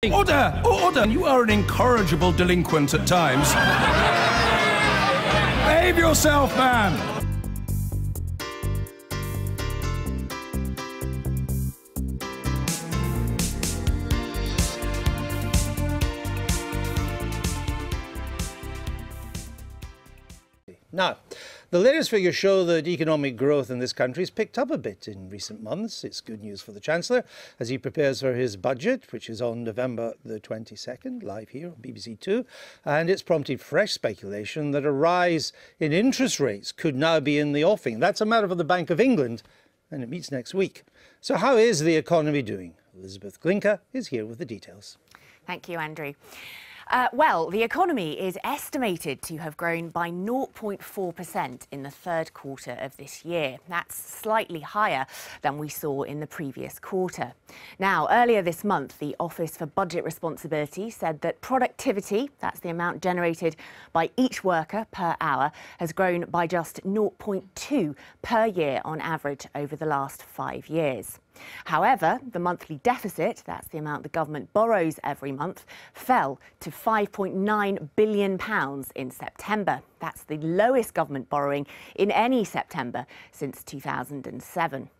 Order! Order! You are an incorrigible delinquent at times. Behave yourself, man! Now, the latest figures show that economic growth in this country has picked up a bit in recent months. It's good news for the Chancellor as he prepares for his budget, which is on November the 22nd, live here on BBC Two. And it's prompted fresh speculation that a rise in interest rates could now be in the offing. That's a matter for the Bank of England, and it meets next week. So how is the economy doing? Elizabeth Glinka is here with the details. Thank you, Andrew. Well, the economy is estimated to have grown by 0.4% in the third quarter of this year. That's slightly higher than we saw in the previous quarter. Now, earlier this month, the Office for Budget Responsibility said that productivity, that's the amount generated by each worker per hour, has grown by just 0.2 per year on average over the last 5 years. However, the monthly deficit, that's the amount the government borrows every month, fell to £5.9 billion in September. That's the lowest government borrowing in any September since 2007.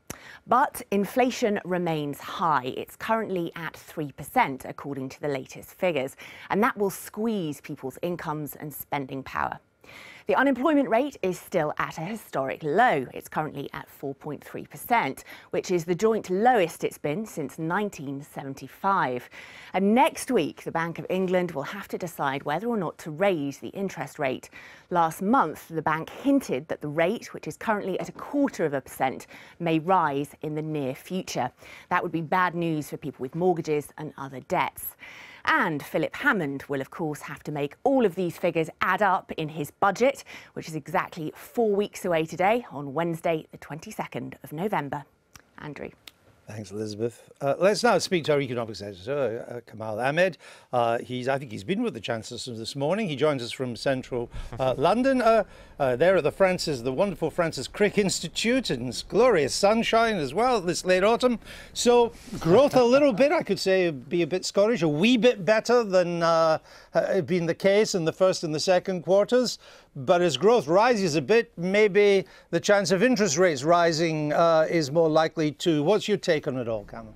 But inflation remains high. It's currently at 3%, according to the latest figures, and that will squeeze people's incomes and spending power. The unemployment rate is still at a historic low. It's currently at 4.3%, which is the joint lowest it's been since 1975. And next week, the Bank of England will have to decide whether or not to raise the interest rate. Last month, the bank hinted that the rate, which is currently at 0.25%, may rise in the near future. That would be bad news for people with mortgages and other debts. And Philip Hammond will, of course, have to make all of these figures add up in his budget, which is exactly 4 weeks away today, on Wednesday, the 22nd of November. Andrew. Thanks, Elizabeth. Let's now speak to our economics editor, Kamal Ahmed. I think he's been with the Chancellor since this morning. He joins us from central London. There at the wonderful Francis Crick Institute, and it's glorious sunshine as well this late autumn. So growth a little bit, I could say, be a bit Scottish, a wee bit better than had been the case in the first and the second quarters. But as growth rises a bit, maybe the chance of interest rates rising is more likely too. What's your take on it all, Cameron?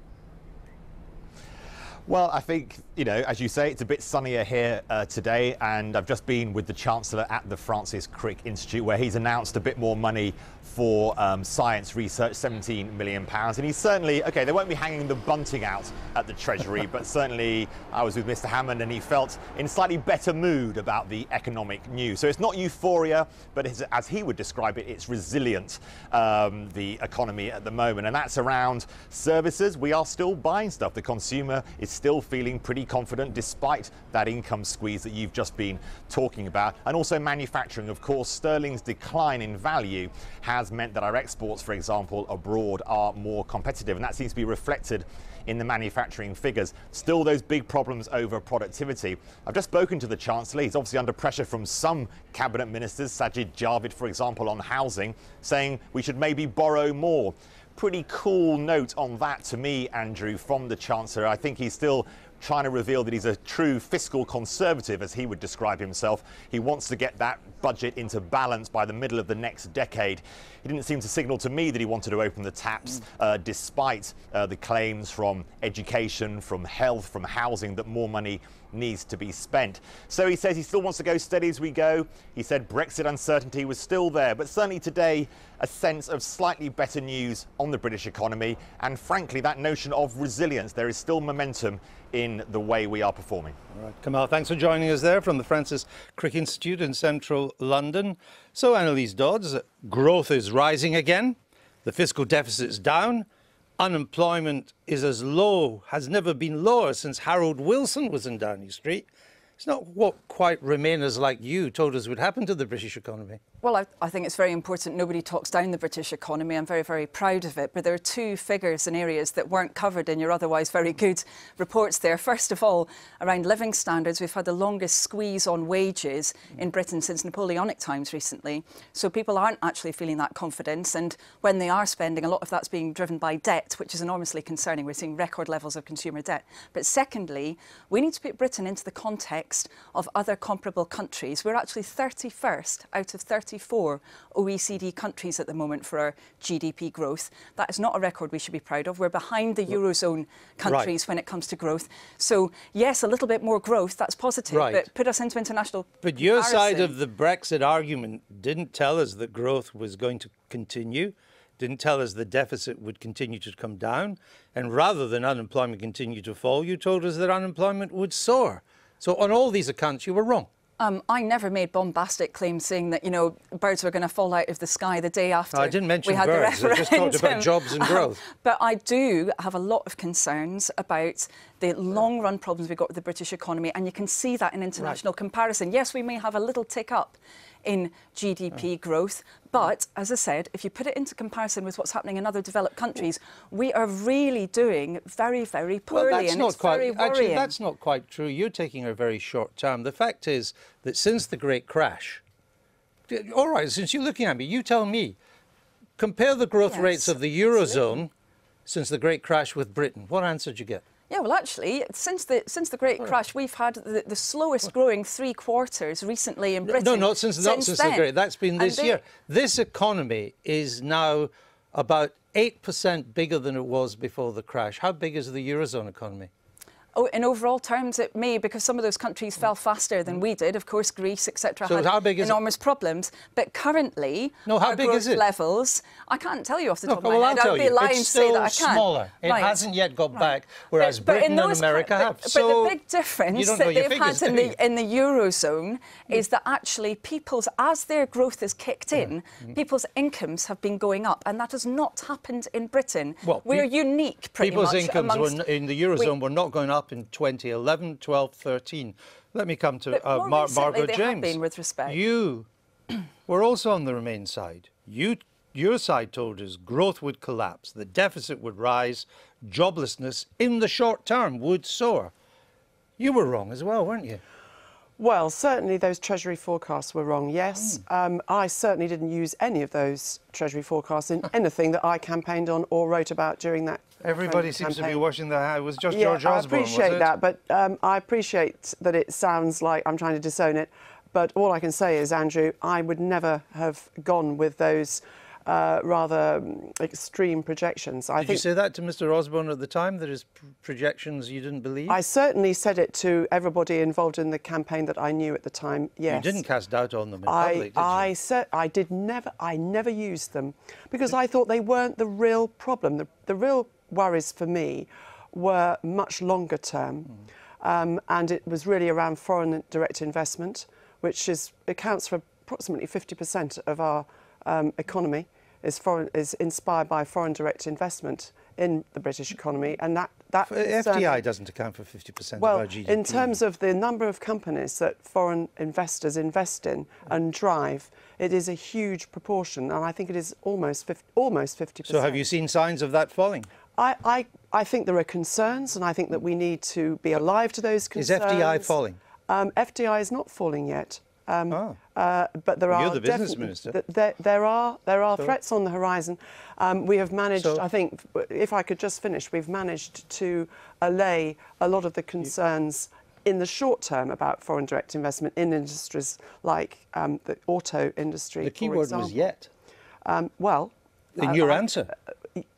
Well, I think, as you say, it's a bit sunnier here today, and I've just been with the Chancellor at the Francis Crick Institute, where he's announced a bit more money for science research, £17 million. And he's certainly, OK, they won't be hanging the bunting out at the Treasury, but certainly I was with Mr. Hammond and he felt in slightly better mood about the economic news. So it's not euphoria, but as he would describe it, it's resilient, the economy at the moment. And that's around services. We are still buying stuff. The consumer is still feeling pretty confident despite that income squeeze that you've just been talking about. And also manufacturing, of course, sterling's decline in value has meant that our exports, for example, abroad are more competitive, and that seems to be reflected in the manufacturing figures. Still those big problems over productivity. I've just spoken to the Chancellor. He's obviously under pressure from some cabinet ministers, Sajid Javid, for example, on housing, saying we should maybe borrow more. Pretty cool note on that to me, Andrew, from the Chancellor. I think he's still trying to reveal that he's a true fiscal conservative, as he would describe himself. He wants to get that budget into balance by the middle of the next decade. He didn't seem to signal to me that he wanted to open the taps, despite the claims from education, from health, from housing, that more money needs to be spent. So he says he still wants to go steady as we go. He said Brexit uncertainty was still there, but certainly today a sense of slightly better news on the British economy, and frankly that notion of resilience. There is still momentum in the way we are performing. All right, Kamal, thanks for joining us there from the Francis Crick Institute in central London. So, Annalise Dodds, growth is rising again, the fiscal deficit is down, unemployment is as low, has never been lower since Harold Wilson was in Downing Street, It's not what quite Remainers like you told us would happen to the British economy. Well, I think it's very important nobody talks down the British economy. I'm very, very proud of it. But there are two figures and areas that weren't covered in your otherwise very good reports there. First of all, around living standards, we've had the longest squeeze on wages in Britain since Napoleonic times recently. So people aren't actually feeling that confidence. And when they are spending, a lot of that's being driven by debt, which is enormously concerning. We're seeing record levels of consumer debt. But secondly, we need to put Britain into the context of other comparable countries. We're actually 31st out of 34 OECD countries at the moment for our GDP growth. That is not a record we should be proud of. We're behind the Eurozone countries when it comes to growth. So, yes, a little bit more growth, that's positive, but put us into international But your side of the Brexit argument didn't tell us that growth was going to continue, didn't tell us the deficit would continue to come down, and rather than unemployment continue to fall, you told us that unemployment would soar. So on all these accounts, you were wrong. I never made bombastic claims saying that, you know, birds were going to fall out of the sky the day after I didn't mention we had birds. the referendum. I just talked about jobs and growth. But I do have a lot of concerns about the long-run problems we've got with the British economy, and you can see that in international comparison. Yes, we may have a little tick up in GDP growth, but as I said, if you put it into comparison with what's happening in other developed countries, we are really doing very, very poorly, well, that's and not it's quite, very worrying. Actually, that's not quite true. You're taking a very short term. The fact is that since the Great Crash, all right, since you're looking at me, you tell me, compare the growth rates of the Eurozone since the Great Crash with Britain. What answer did you get? Yeah, well, actually, since the Great Crash, we've had the slowest growing 3 quarters recently in Britain. No, not since the Great. That's been this year. This economy is now about 8% bigger than it was before the crash. How big is the Eurozone economy? Oh, in overall terms, it may, because some of those countries fell faster than we did. Of course, Greece, etc., so had enormous problems. But currently, how big is it? Levels, I can't tell you off the top of my head. I'd be lying to say that I still can. Smaller. It hasn't yet got back, whereas Britain and America have. But the big difference that they've had in the Eurozone is that actually as their growth has kicked in, people's incomes have been going up, and that has not happened in Britain. Well, we're unique, pretty much. People's incomes in the Eurozone were not going up in 2011, 12, 13. Let me come to Margaret James. Have been, with respect. You were also on the Remain side. Your side told us growth would collapse, the deficit would rise, joblessness in the short term would soar. You were wrong as well, weren't you? Well, certainly those Treasury forecasts were wrong, yes. I certainly didn't use any of those Treasury forecasts in anything that I campaigned on or wrote about during that. Everybody seems to be washing their hands. It was just George Osborne, I appreciate that, but I appreciate that it sounds like I'm trying to disown it. But all I can say is, Andrew, I would never have gone with those rather extreme projections. Did you say that to Mr. Osborne at the time, that his projections you didn't believe? I certainly said it to everybody involved in the campaign that I knew at the time, yes. You didn't cast doubt on them in public, did you? I never used them because I thought they weren't the real problem. The real worries for me were much longer term, and it was really around foreign direct investment, which accounts for approximately 50% of our economy is inspired by foreign direct investment in the British economy, and that FDI doesn't account for 50% of our GDP. In terms of the number of companies that foreign investors invest in and drive, it is a huge proportion, and I think it is almost 50%. So have you seen signs of that falling? I think there are concerns, and I think that we need to be alive to those concerns. Is FDI falling? FDI is not falling yet. But there are. You're the business minister. There are threats on the horizon. We have managed. I think, if I could just finish, we've managed to allay a lot of the concerns in the short term about foreign direct investment in industries like the auto industry. The key word was yet. In your answer.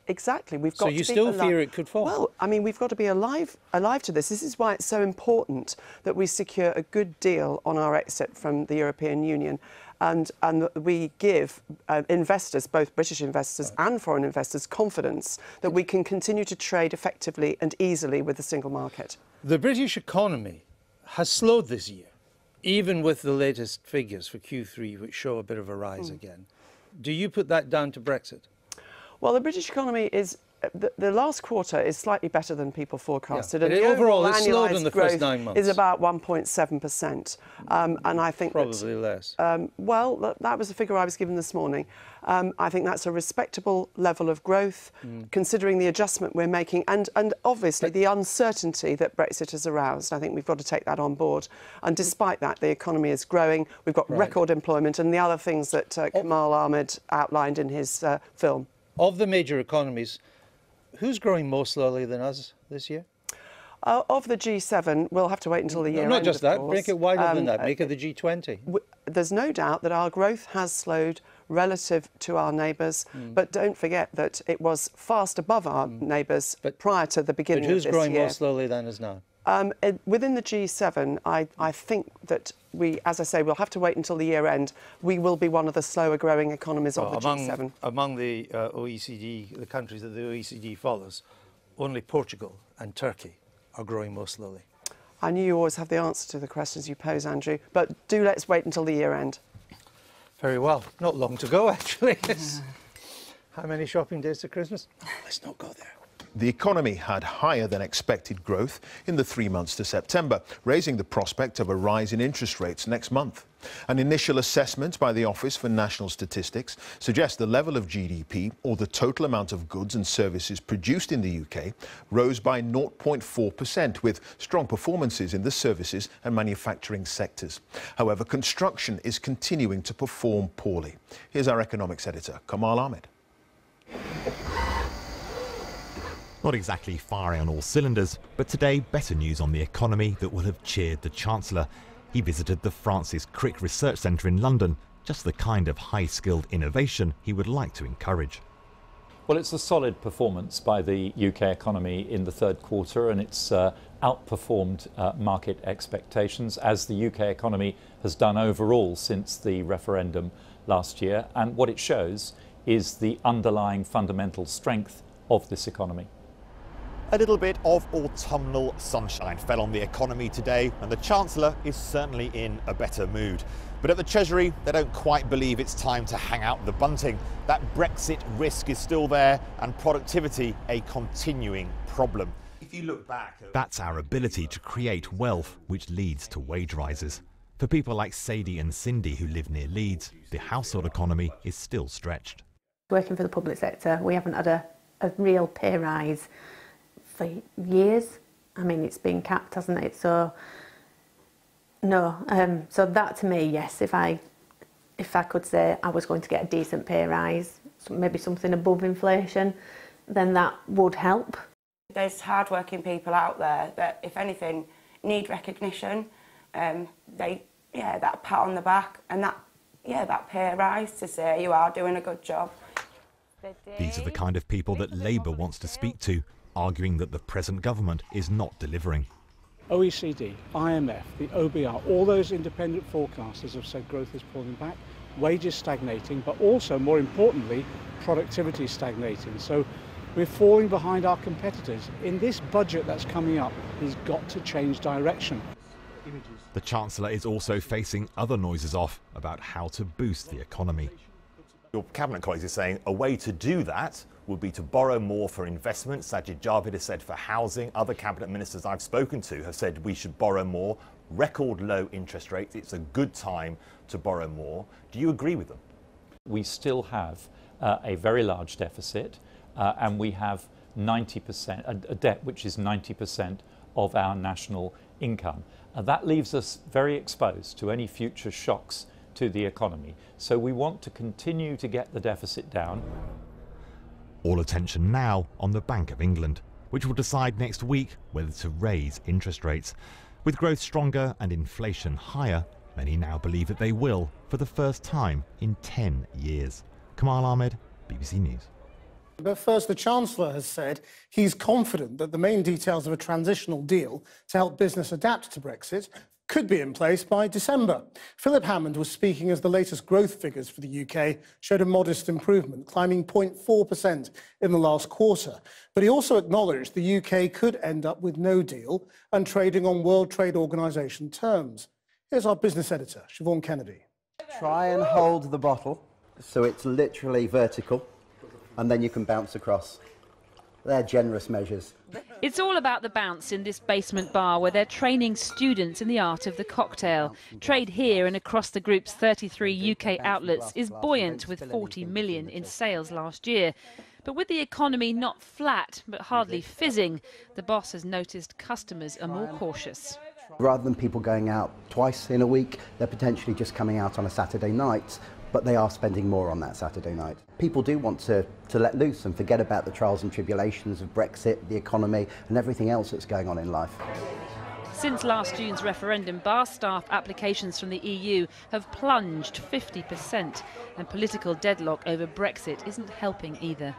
Exactly. We've got so you still fear it could fall? Well, I mean, we've got to be alive to this. This is why it's so important that we secure a good deal on our exit from the European Union, and that we give investors, both British investors and foreign investors, confidence that we can continue to trade effectively and easily with the single market. The British economy has slowed this year, even with the latest figures for Q3, which show a bit of a rise again. Do you put that down to Brexit? Well, the British economy is the last quarter is slightly better than people forecasted. Yeah. And the the overall it's slowed annualised in the growth first 9 months. is about 1.7%. And I think probably less. Well, that was the figure I was given this morning. I think that's a respectable level of growth, considering the adjustment we're making and obviously the uncertainty that Brexit has aroused. I think we've got to take that on board. And despite that, the economy is growing. We've got record employment and the other things that Kamal Ahmed outlined in his film. Of the major economies, who's growing more slowly than us this year? Of the G7, we'll have to wait until the year end. Not just that, course. make it wider than that, make it the G20. There's no doubt that our growth has slowed relative to our neighbours, but don't forget that it was fast above our neighbours prior to the beginning of this year. But who's growing more slowly than us now? Within the G7, I think that as I say, we'll have to wait until the year end. We will be one of the slower growing economies of the G7. Among the OECD, the countries that the OECD follows, only Portugal and Turkey are growing more slowly. I knew you always have the answer to the questions you pose, Andrew, but let's wait until the year end. Very well. Not long to go, actually. How many shopping days to Christmas? Let's not go there. The economy had higher than expected growth in the 3 months to September, raising the prospect of a rise in interest rates next month. An initial assessment by the Office for National Statistics suggests the level of GDP, or the total amount of goods and services produced in the UK, rose by 0.4%, with strong performances in the services and manufacturing sectors. However, construction is continuing to perform poorly. Here's our economics editor, Kamal Ahmed. Not exactly firing on all cylinders, but today better news on the economy that will have cheered the Chancellor. He visited the Francis Crick Research Centre in London, just the kind of high-skilled innovation he would like to encourage. Well, it's a solid performance by the UK economy in the third quarter, and it's outperformed market expectations, as the UK economy has done overall since the referendum last year. And what it shows is the underlying fundamental strength of this economy. A little bit of autumnal sunshine fell on the economy today, and the Chancellor is certainly in a better mood. But at the Treasury, they don't quite believe it's time to hang out the bunting. That Brexit risk is still there, and productivity a continuing problem. If you look back, that's our ability to create wealth, which leads to wage rises. For people like Sadie and Cindy, who live near Leeds, the household economy is still stretched. Working for the public sector, we haven't had a real pay rise for years. I mean, it's been capped, hasn't it? So no. So that, to me, yes, if I could say I was going to get a decent pay rise, maybe something above inflation, then that would help. There's hard-working people out there that, if anything, need recognition. That pat on the back and that pay rise to say you are doing a good job. These are the kind of people that Labour wants to speak to, arguing that the present government is not delivering. OECD, IMF, the OBR, all those independent forecasters have said growth is pulling back, wages stagnating, but also, more importantly, productivity stagnating. So we're falling behind our competitors. In this budget that's coming up, he's got to change direction. The Chancellor is also facing other noises off about how to boost the economy. Your cabinet colleagues are saying a way to do that would be to borrow more for investment. Sajid Javid has said for housing. Other cabinet ministers I've spoken to have said we should borrow more. Record low interest rates. It's a good time to borrow more. Do you agree with them? We still have a very large deficit, and we have 90%, a debt which is 90% of our national income. That leaves us very exposed to any future shocks to the economy. So we want to continue to get the deficit down. All attention now on the Bank of England, which will decide next week whether to raise interest rates. With growth stronger and inflation higher, many now believe that they will for the first time in 10 years. Kamal Ahmed, BBC News. But first, the Chancellor has said he's confident that the main details of a transitional deal to help business adapt to Brexit could be in place by December. Philip Hammond was speaking as the latest growth figures for the UK showed a modest improvement, climbing 0.4% in the last quarter. But he also acknowledged the UK could end up with no deal and trading on World Trade Organization terms. Here's our business editor, Siobhan Kennedy. Try and hold the bottle so it's literally vertical, and then you can bounce across. They're generous measures. It's all about the bounce in this basement bar where they're training students in the art of the cocktail. Trade here and across the group's 33 UK outlets is buoyant with 40 million in sales last year. But with the economy not flat but hardly fizzing, the boss has noticed customers are more cautious. Rather than people going out twice in a week, they're potentially just coming out on a Saturday night, but they are spending more on that Saturday night. People do want to let loose and forget about the trials and tribulations of Brexit, the economy and everything else that's going on in life. Since last June's referendum, bar staff applications from the EU have plunged 50%, and political deadlock over Brexit isn't helping either.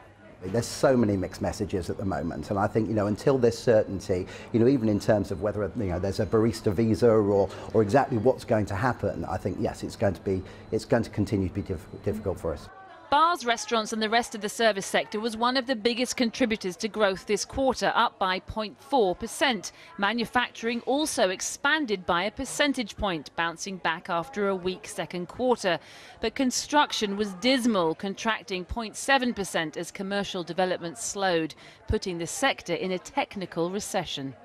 There's so many mixed messages at the moment, and I think, until there's certainty, even in terms of whether, there's a barista visa or exactly what's going to happen, I think, yes, it's going to continue to be difficult for us. Bars, restaurants and the rest of the service sector was one of the biggest contributors to growth this quarter, up by 0.4%. Manufacturing also expanded by a percentage point, bouncing back after a weak second quarter. But construction was dismal, contracting 0.7% as commercial development slowed, putting the sector in a technical recession.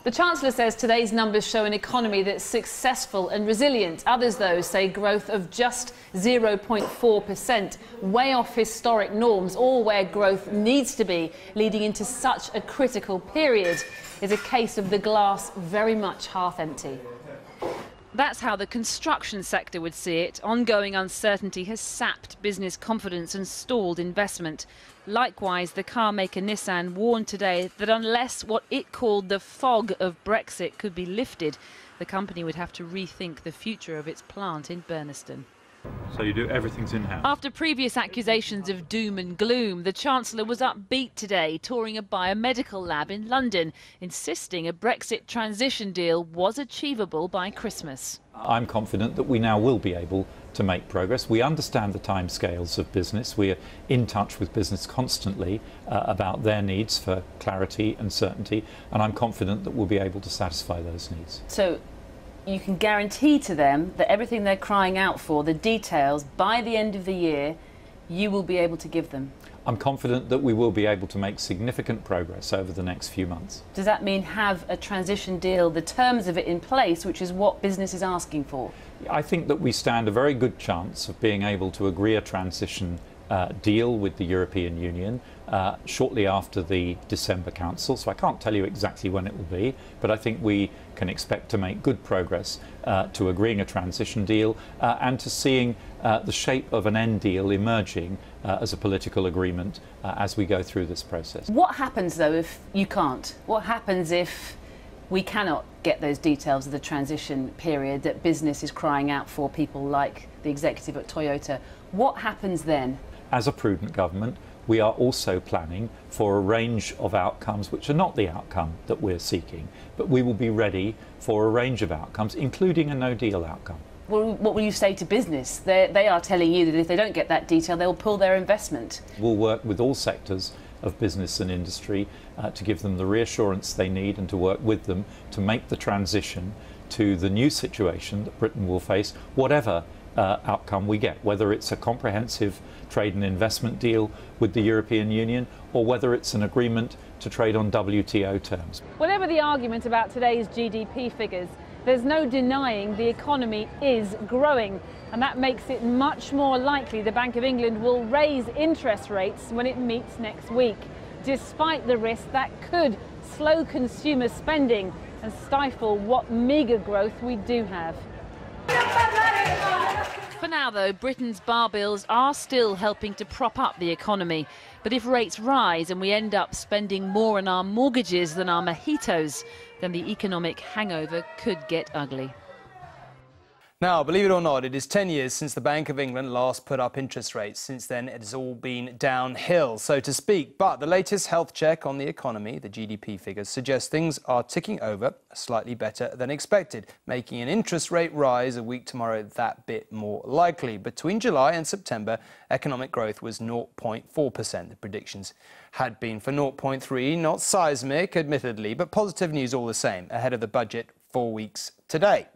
The Chancellor says today's numbers show an economy that's successful and resilient. Others, though, say growth of just 0.4%, way off historic norms, or where growth needs to be, leading into such a critical period, is a case of the glass very much half empty. That's how the construction sector would see it. Ongoing uncertainty has sapped business confidence and stalled investment. Likewise, the car maker Nissan warned today that unless what it called the fog of Brexit could be lifted, the company would have to rethink the future of its plant in Burnaston. So you do everything's in-house? After previous accusations of doom and gloom, the Chancellor was upbeat today, touring a biomedical lab in London, insisting a Brexit transition deal was achievable by Christmas. I'm confident that we now will be able to make progress. We understand the timescales of business. We are in touch with business constantly about their needs for clarity and certainty, and I'm confident that we'll be able to satisfy those needs. So you can guarantee to them that everything they're crying out for, the details, by the end of the year, you will be able to give them? I'm confident that we will be able to make significant progress over the next few months. Does that mean have a transition deal, the terms of it in place, which is what business is asking for? I think that we stand a very good chance of being able to agree a transition deal with the European Union shortly after the December Council. So I can't tell you exactly when it will be, but I think we can expect to make good progress to agreeing a transition deal and to seeing the shape of an end deal emerging as a political agreement as we go through this process. What happens, though, if you can't? What happens if we cannot get those details of the transition period that business is crying out for, people like the executive at Toyota? What happens then? As a prudent government, we are also planning for a range of outcomes which are not the outcome that we're seeking, but we will be ready for a range of outcomes, including a no-deal outcome. Well, what will you say to business? They are telling you that if they don't get that detail, they'll pull their investment. We'll work with all sectors of business and industry to give them the reassurance they need and to work with them to make the transition to the new situation that Britain will face, whatever outcome we get, whether it's a comprehensive trade and investment deal with the European Union or whether it's an agreement to trade on WTO terms. Whatever the argument about today's GDP figures, there's no denying the economy is growing, and that makes it much more likely the Bank of England will raise interest rates when it meets next week, despite the risk that could slow consumer spending and stifle what meagre growth we do have. For now, though, Britain's bar bills are still helping to prop up the economy. But if rates rise and we end up spending more on our mortgages than our mojitos, then the economic hangover could get ugly. Now, believe it or not, it is 10 years since the Bank of England last put up interest rates. Since then, it has all been downhill, so to speak. But the latest health check on the economy, the GDP figures, suggest things are ticking over slightly better than expected, making an interest rate rise a week tomorrow that bit more likely. Between July and September, economic growth was 0.4%. The predictions had been for 0.3%, not seismic, admittedly, but positive news all the same, ahead of the budget 4 weeks today.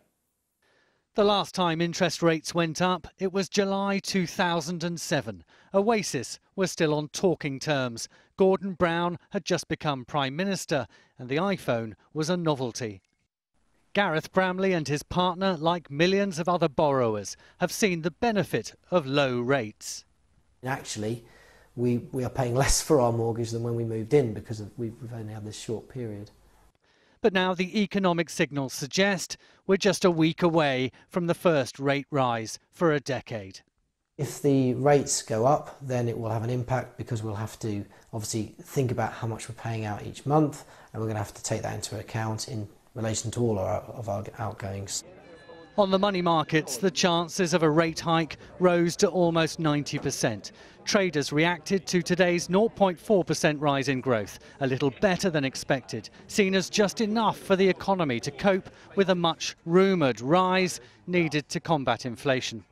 The last time interest rates went up, it was July 2007. Oasis was still on talking terms. Gordon Brown had just become Prime Minister and the iPhone was a novelty. Gareth Bramley and his partner, like millions of other borrowers, have seen the benefit of low rates. Actually, we are paying less for our mortgage than when we moved in because we've only had this short period. But now the economic signals suggest we're just a week away from the first rate rise for a decade. If the rates go up, then it will have an impact because we'll have to obviously think about how much we're paying out each month, and we're going to have to take that into account in relation to all of our outgoings. On the money markets, the chances of a rate hike rose to almost 90%. Traders reacted to today's 0.4% rise in growth, a little better than expected, seen as just enough for the economy to cope with a much rumoured rise needed to combat inflation.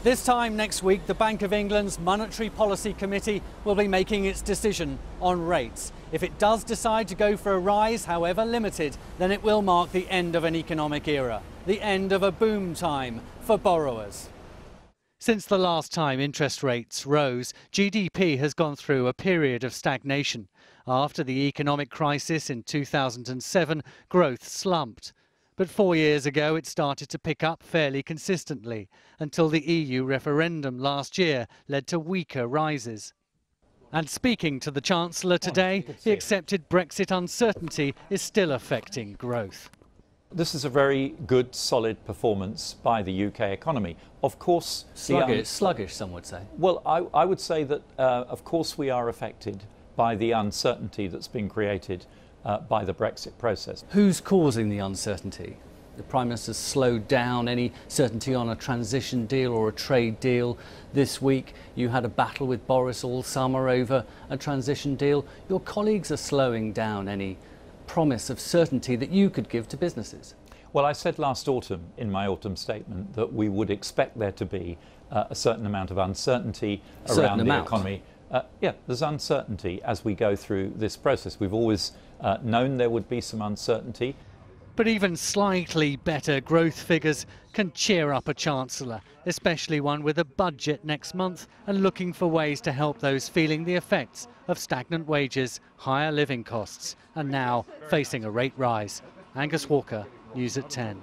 This time next week, the Bank of England's Monetary Policy Committee will be making its decision on rates. If it does decide to go for a rise, however limited, then it will mark the end of an economic era, the end of a boom time for borrowers. Since the last time interest rates rose, GDP has gone through a period of stagnation. After the economic crisis in 2007, growth slumped. But 4 years ago, it started to pick up fairly consistently until the EU referendum last year led to weaker rises. And speaking to the Chancellor today, he accepted Brexit uncertainty is still affecting growth. This is a very good, solid performance by the UK economy. Of course... Sluggish, some would say. Well, I would say that, of course, we are affected by the uncertainty that's been created by the Brexit process. Who's causing the uncertainty? The Prime Minister's slowed down any certainty on a transition deal or a trade deal this week. You had a battle with Boris all summer over a transition deal. Your colleagues are slowing down any promise of certainty that you could give to businesses. Well, I said last autumn in my autumn statement that we would expect there to be a certain amount of uncertainty around the economy. Yeah, there's uncertainty as we go through this process. We've always known there would be some uncertainty. But even slightly better growth figures can cheer up a Chancellor, especially one with a budget next month and looking for ways to help those feeling the effects of stagnant wages, higher living costs and now facing a rate rise. Angus Walker, News at 10.